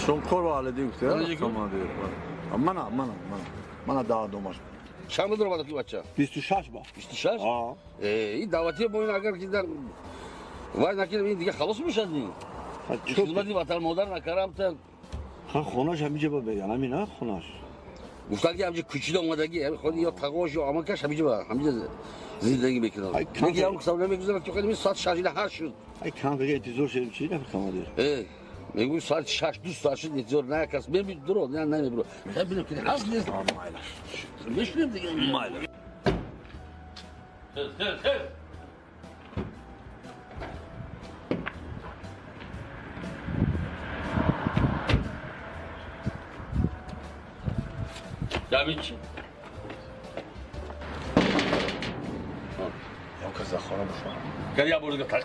شنکار و علدی گفته کامادیر. من daha domaz. چند بود رو باید که بچه؟ 26 با. 26؟ آه. این دعوتی با این اگر که در وای نکنیم این دیگه خلاص میشد این. خدمتی وطن مادر نکردم تا خونش همیشه با بگن همین خونش. گفتن که همینجا کوچیده اومدگی خود یا تقاش یا آمکش همینجا زندگی میکنه. میگه هم کسا نمیگذاره که خیلی ساعت 6 شد. ای کم بگه انتظار شدیم چی نفر کامادیر. میگم ساعت 6 2 ساعت شد انتظار نه کس ببین درو نه برو. ببینم که هست نیست. میشنم دیگه مایل. Tabii ki. Ya kızlar xona bu şu an. Gel ya burada tak.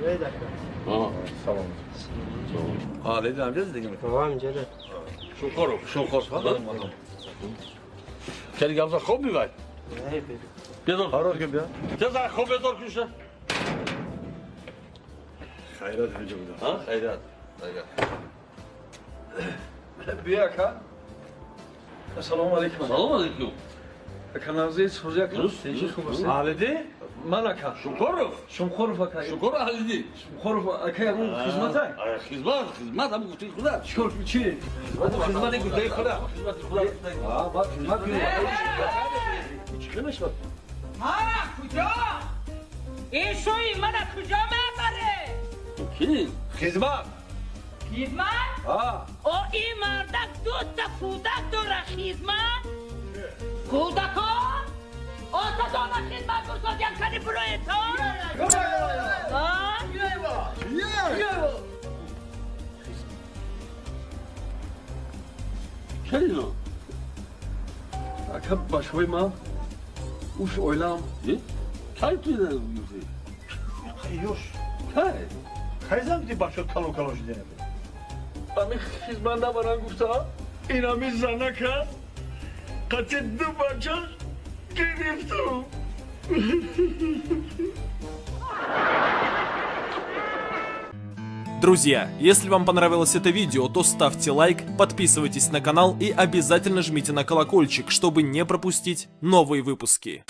Bir dakika. Ha. Tamam. Halid amca dedim. Tamam Cede. Şokor. Gel gel خوب میوای. Ne yapayım? بیادر. Haror ki ya. چه خوب بیادر کشه؟ Hayrat önce bu da. Ha? Hayrat. Biyaka. Assalamu alaikum. Salam aleyküm. Kanalınızı soracak. Rus. Halidi Malaka. Şokorov. Şumkhorov akay. Şokor halidi. Şumkhorov akay bu hizmetay. Hizmet ama gutay khuda. Şükür çi. Hizmet gutay khuda. Hizmet khuda. Ha bak hizmet Çıkmış bak. Mara kuca? Eşoy mana kuca mebere? Kim? hizmet. Hizmet? Ha. O imardak dutta kudak dora hizmet? Kudak o? O da dora hizmet kusacak kani buraya to? Ha? Kim o? Akab başoy ma. Uş oylam. Ne? Kay tuyda yuzi. Yok. Kay. Hayzam di başo kaloş dene. Ami hizmanda bana gufta. İnami zanaka. Kaçeddu baca. Giriftu. Друзья, если вам понравилось это видео, то ставьте лайк, подписывайтесь на канал и обязательно жмите на колокольчик, чтобы не пропустить новые выпуски.